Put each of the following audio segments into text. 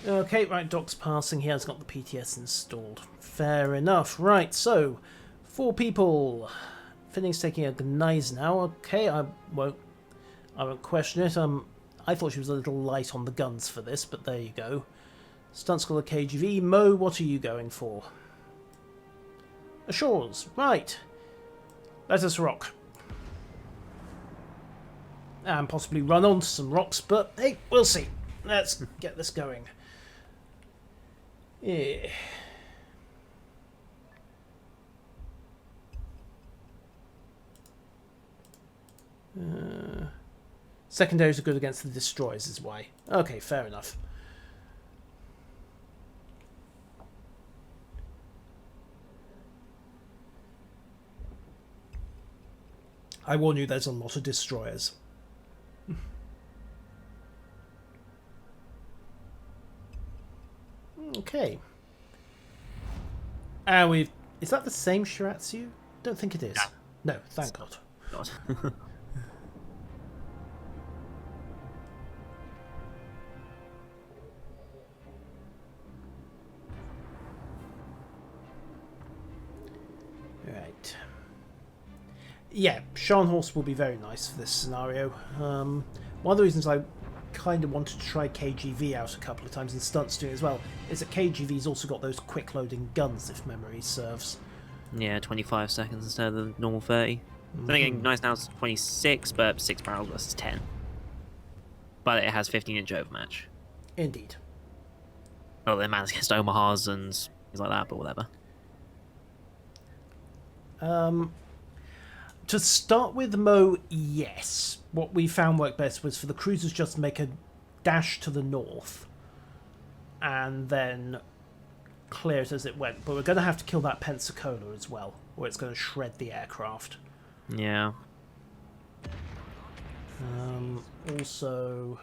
Okay, right, Doc's passing. He has got the PTS installed. Fair enough. Right, so 4 people. Finning's taking a Gneiss now. Okay, I won't question it. I thought she was a little light on the guns for this, but there you go. Stunt Scholar KGV. Mo, what are you going for? Ashores. Right. Let us rock. And possibly run onto some rocks, but hey, we'll see. Let's get this going. Yeah. Secondaries are good against the destroyers, is why. Okay, fair enough. I warn you, there's a lot of destroyers. Okay. And we've... Is that the same Shiratsu? Don't think it is. No, thank God. Right. Yeah, Scharnhorst will be very nice for this scenario. One of the reasons I kind of wanted to try KGV out a couple of times and Stunts doing it as well is that KGV's also got those quick loading guns, if memory serves. Yeah, 25 seconds instead of the normal 30. I think Nice now is 26, but 6 barrels versus 10. But it has 15-inch overmatch. Indeed. Well, they're managed against Omahas and things like that, but whatever. To start with, Mo, yes. What we found worked best was for the cruisers just make a dash to the north and then clear it as it went. But we're going to have to kill that Pensacola as well, or it's going to shred the aircraft. Yeah. Also,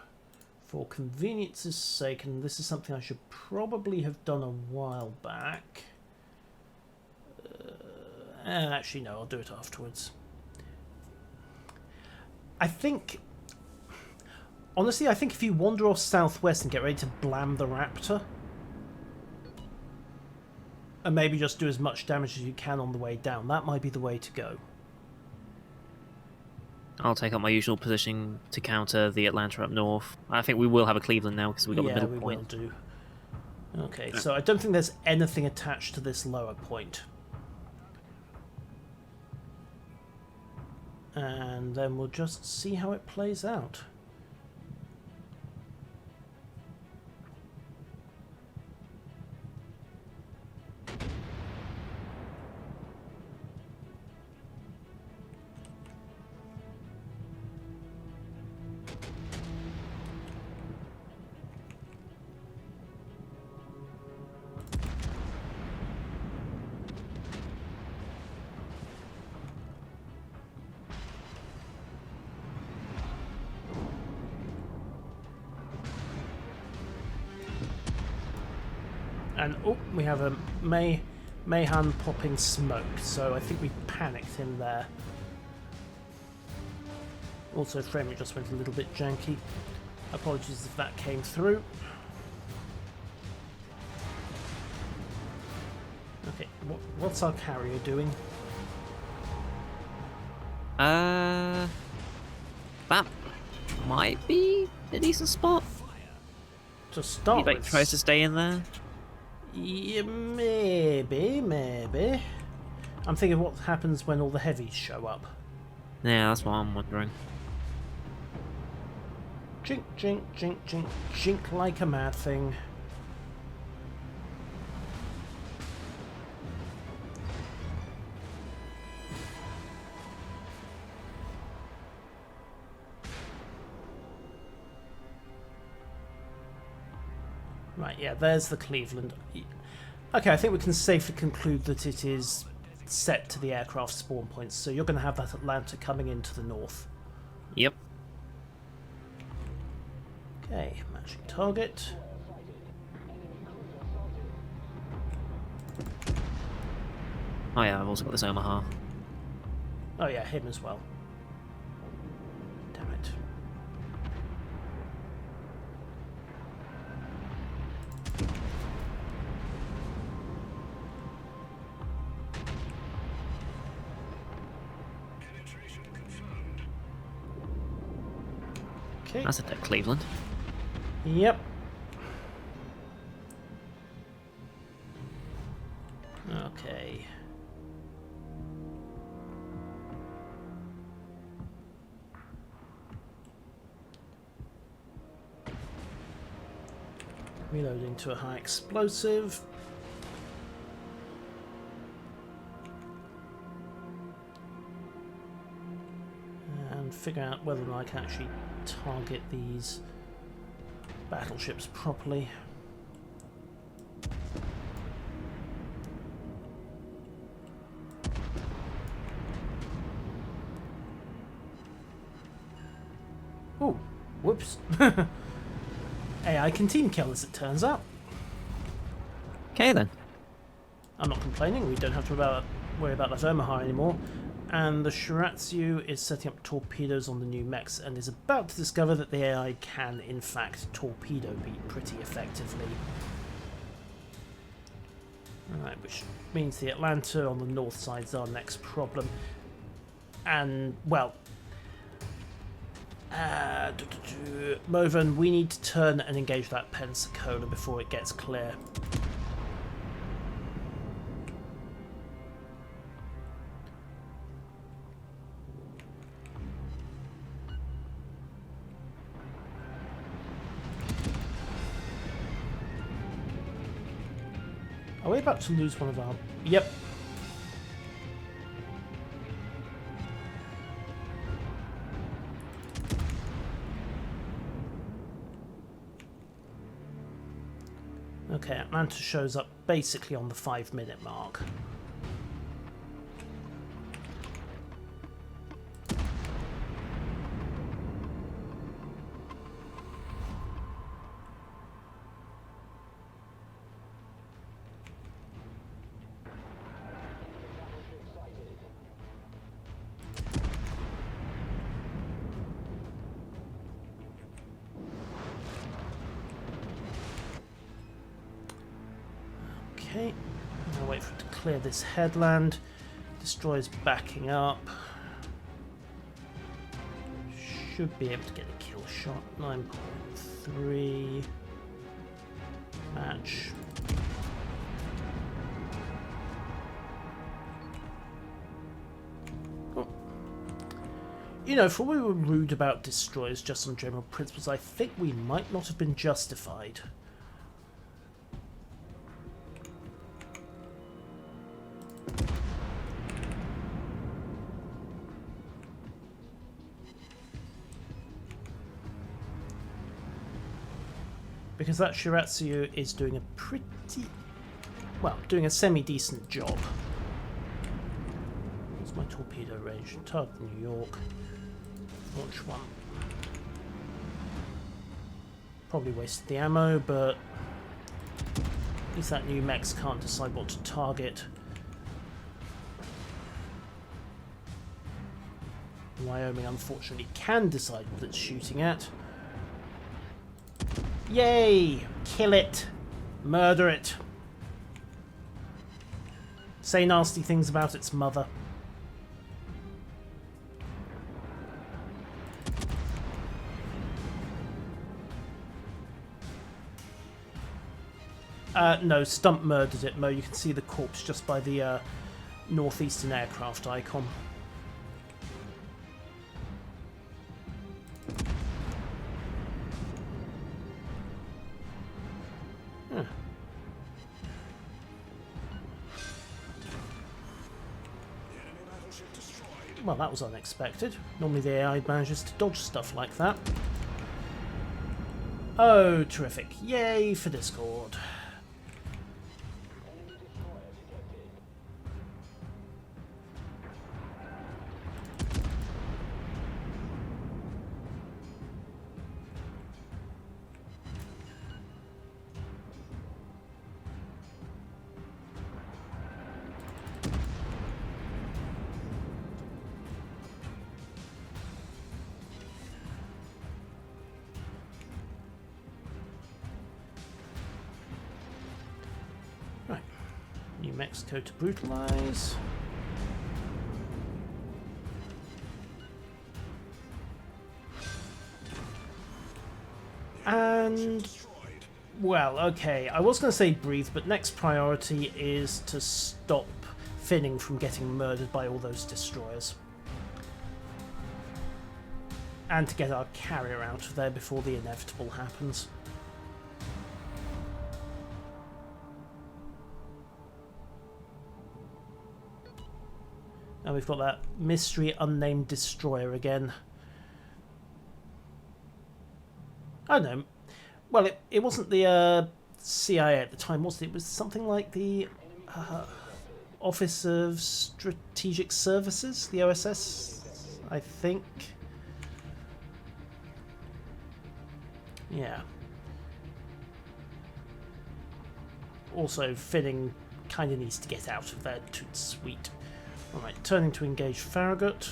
for convenience's sake, and this is something I should probably have done a while back. Actually, no, I'll do it afterwards. Honestly, I think if you wander off southwest and get ready to blam the Raptor, and maybe just do as much damage as you can on the way down, that might be the way to go. I'll take up my usual position to counter the Atlanta up north. I think we will have a Cleveland now because we got the middle point. Yeah, we will do. Okay, so I don't think there's anything attached to this lower point. And then we'll just see how it plays out. And oh, we have a Mayhan popping smoke, so I think we panicked him there. Also, frame rate just went a little bit janky. Apologies if that came through. Okay, what's our carrier doing? That might be a decent spot. To start He with, tries to stay in there. Yeah, maybe. I'm thinking what happens when all the heavies show up. Yeah, that's what I'm wondering. Jink, jink, jink, jink, jink like a mad thing. Right, yeah, there's the Cleveland. Okay, I think we can safely conclude that it is set to the aircraft spawn points, so you're going to have that Atlanta coming into the north. Yep. Okay, matching target. Oh yeah, I've also got this Omaha. Oh yeah, him as well. Damn it. Okay. That's at Cleveland. Yep. Okay. Reloading to a high explosive. And figure out whether or not I can actually target these battleships properly. Oh, whoops. AI can team kill, as it turns out. Okay then. I'm not complaining, we don't have to worry about that Omaha anymore. And the Shiratsu is setting up torpedoes on the new mechs and is about to discover that the AI can, in fact, torpedo beat pretty effectively. Alright, which means the Atlanta on the north side is our next problem. And, well... Moven, we need to turn and engage that Pensacola before it gets clear. Are we about to lose one of our... Yep. Okay, Atlanta shows up basically on the 5-minute mark. Okay, I'll wait for it to clear this headland. Destroyer's backing up. Should be able to get a kill shot. 9.3. Match. Oh. You know, for all we were rude about destroyers just on general principles, I think we might not have been justified. Because that Shiratsu is doing a pretty... well, doing a semi-decent job. What's my torpedo range? Target New York. Launch one. Probably wasted the ammo, but... at least that new mechs can't decide what to target. Wyoming, unfortunately, can decide what it's shooting at. Yay! Kill it! Murder it! Say nasty things about its mother. No, Stump murdered it, Mo. You can see the corpse just by the northeastern aircraft icon. Well, that was unexpected. Normally the AI manages to dodge stuff like that. Oh, terrific. Yay for Discord. New Mexico to brutalize. And... well, okay, I was going to say breathe, but next priority is to stop Finning from getting murdered by all those destroyers. And to get our carrier out of there before the inevitable happens. And we've got that mystery unnamed destroyer again. I don't know. Well, it wasn't the CIA at the time, was it? It was something like the Office of Strategic Services, the OSS, I think. Yeah. Also, Finning kind of needs to get out of there, toot sweet. Alright, turning to engage Farragut.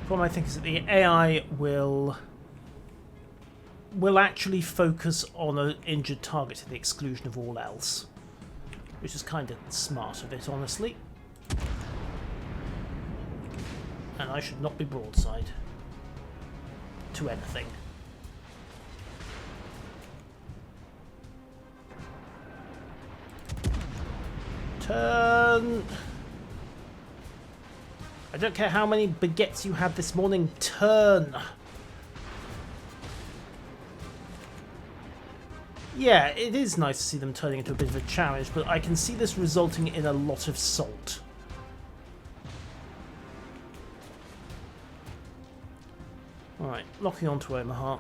What I think is that the AI will actually focus on an injured target to the exclusion of all else, which is kind of smart of it, honestly. And I should not be broadside to anything. Turn. I don't care how many baguettes you had this morning, turn! Yeah, it is nice to see them turning into a bit of a challenge, but I can see this resulting in a lot of salt. Alright, locking onto Omaha.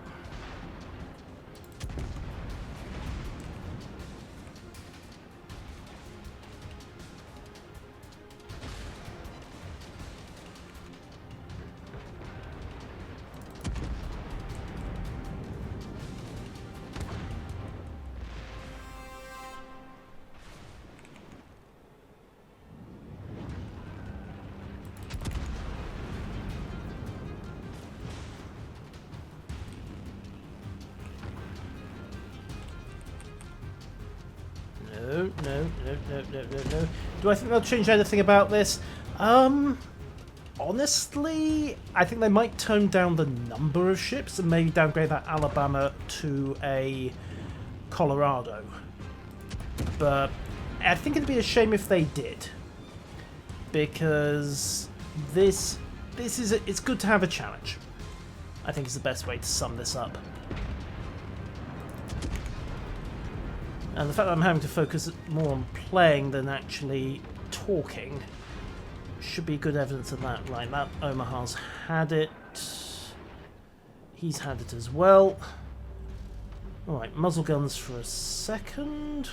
No. Do I think they'll change anything about this? Honestly, I think they might tone down the number of ships and maybe downgrade that Alabama to a Colorado. But I think it'd be a shame if they did, because it's good to have a challenge. I think is the best way to sum this up. And the fact that I'm having to focus more on playing than actually talking should be good evidence of that. Right, that Omaha's had it. He's had it as well. Alright, muzzle guns for a second.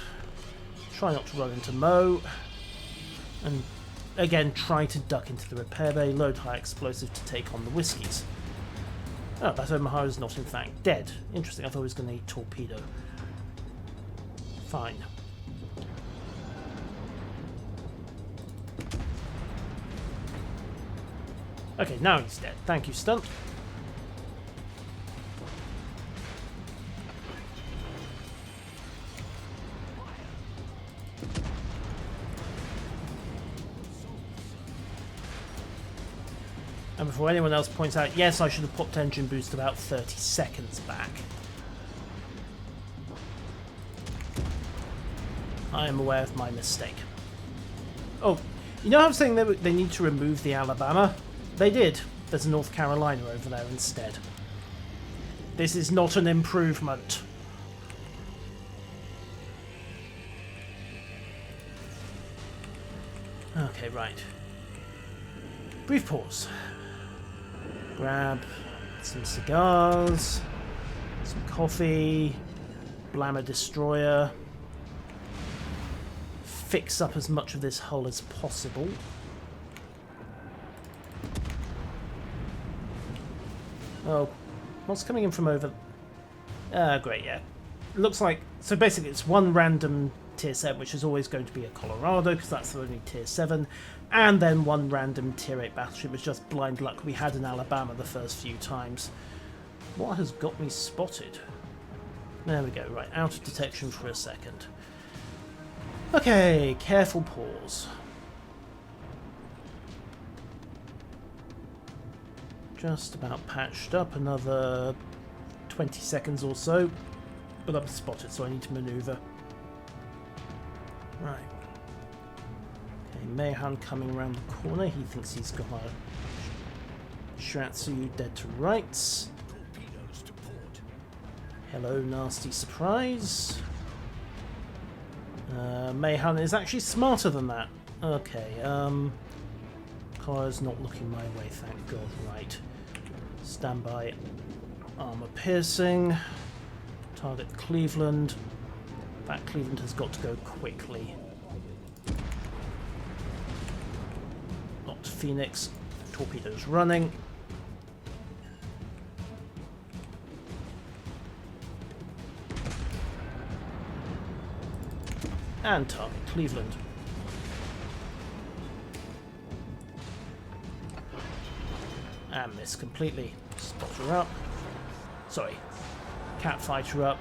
Try not to run into Mo. And again, try to duck into the repair bay. Load high explosive to take on the whiskies. Oh, that Omaha is not in fact dead. Interesting, I thought he was going to need torpedo. Fine. Okay, now he's dead. Thank you, Stunt. And before anyone else points out, yes, I should have popped engine boost about 30 seconds back. I am aware of my mistake. Oh, you know how I'm saying they need to remove the Alabama? They did. There's a North Carolina over there instead. This is not an improvement. Okay, right. Brief pause. Grab some cigars, some coffee, blam a destroyer, fix up as much of this hull as possible. Oh, what's coming in from over? Great, yeah. Looks like, so basically it's one random tier 7, which is always going to be a Colorado, because that's the only tier 7, and then one random tier 8 battleship, which is just blind luck we had in Alabama the first few times. What has got me spotted? There we go, right, out of detection for a second. Okay, careful pause. Just about patched up, another 20 seconds or so, but I'm spotted, so I need to maneuver. Right. Okay, Mayhan coming around the corner. He thinks he's got a Shiratsu dead to rights. Hello, nasty surprise. Mayhan is actually smarter than that. Okay, car's not looking my way, thank God. Right. Standby armor piercing. Target Cleveland. That Cleveland has got to go quickly. Not Phoenix. Torpedoes running. And target Cleveland. And miss completely. Spotter up. Sorry. Catfighter up.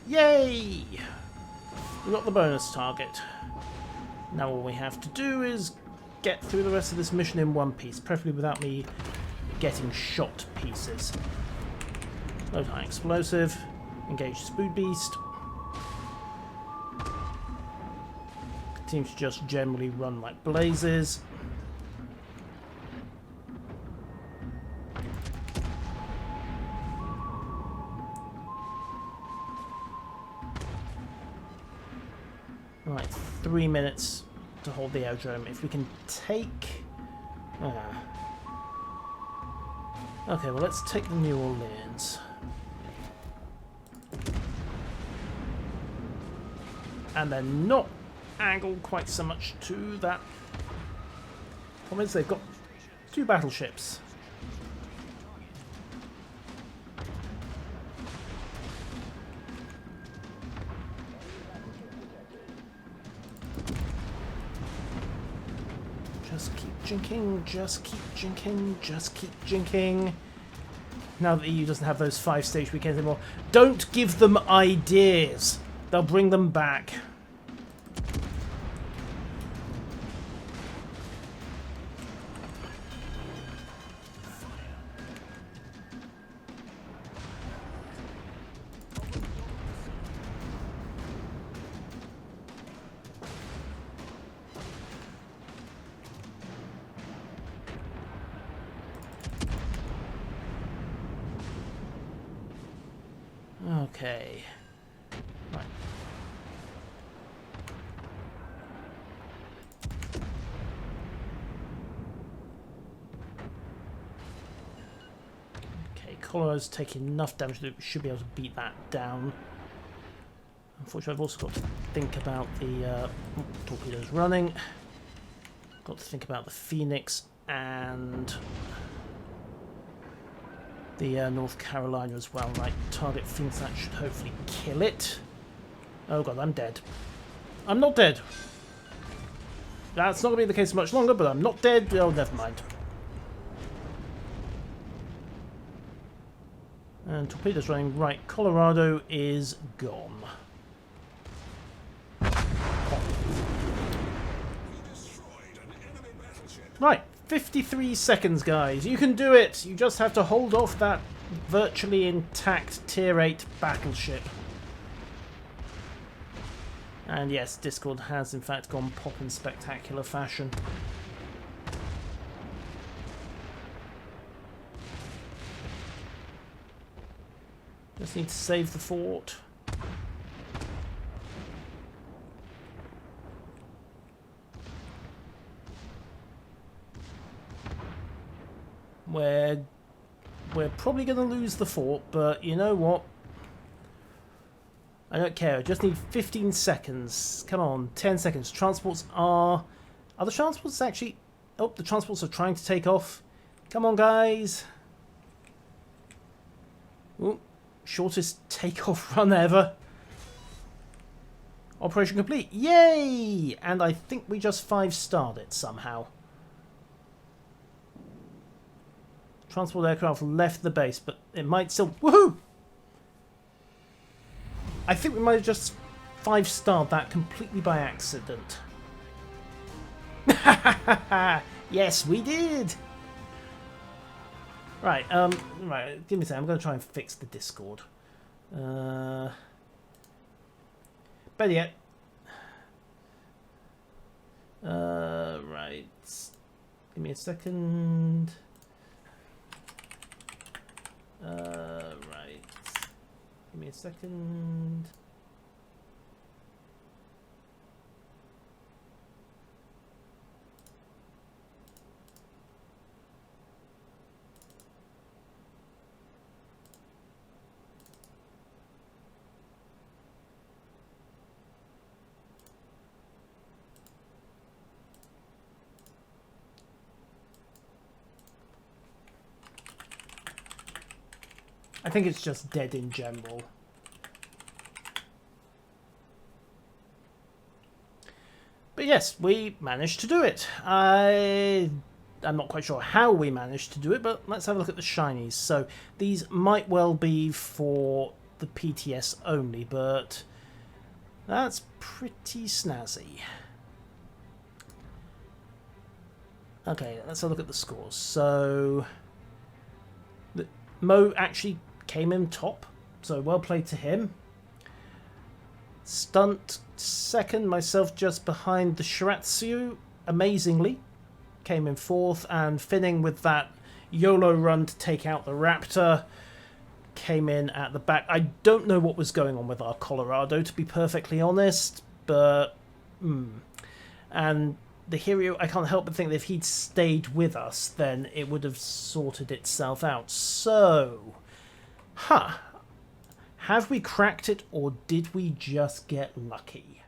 Yay! We got the bonus target. Now all we have to do is get through the rest of this mission in one piece, preferably without me getting shot to pieces. Load high explosive. Engage Spood Beast. Seems to just generally run like blazes. Right, 3 minutes to hold the aerodrome. If we can take... Okay, well let's take the New Orleans. And they're not angled quite so much to that. Problem is they've got 2 battleships. Just keep jinking, just keep jinking, just keep jinking. Now that the EU doesn't have those 5-stage weekends anymore, don't give them ideas. They'll bring them back. Okay. Right. Okay, Colorado's taking enough damage that we should be able to beat that down. Unfortunately, I've also got to think about the torpedoes running. Got to think about the Phoenix and the North Carolina as well. Right, target Phoenix, that should hopefully kill it. Oh god, I'm dead. I'm not dead. That's not going to be the case much longer, but I'm not dead. Oh, never mind. And torpedoes running. Right, Colorado is gone. Right, 53 seconds, guys. You can do it. You just have to hold off that virtually intact Tier 8 battleship. And yes, Discord has in fact gone pop in spectacular fashion. Just need to save the fort. We're probably going to lose the fort, but you know what? I don't care. I just need 15 seconds. Come on, 10 seconds. Transports are the transports actually... Oh, the transports are trying to take off. Come on, guys. Ooh, shortest takeoff run ever. Operation complete. Yay! And I think we just 5-starred it somehow. Transport aircraft left the base, but it might still... Woohoo! I think we might have just 5-starred that completely by accident. Yes, we did! Right, right, give me a second. I'm going to try and fix the Discord. Better yet. Right. Give me a second. Right. Give me a second. I think it's just dead in general. But yes, we managed to do it. I'm not quite sure how we managed to do it, but let's have a look at the shinies. So these might well be for the PTS only, but that's pretty snazzy. Okay, let's have a look at the scores. So Mo actually came in top, so well played to him. Stunt second, myself just behind the Shiratsu, amazingly. Came in fourth, and Finning with that YOLO run to take out the Raptor came in at the back. I don't know what was going on with our Colorado, to be perfectly honest, but... And the Hero, I can't help but think that if he'd stayed with us, then it would have sorted itself out. So... Have we cracked it, or did we just get lucky?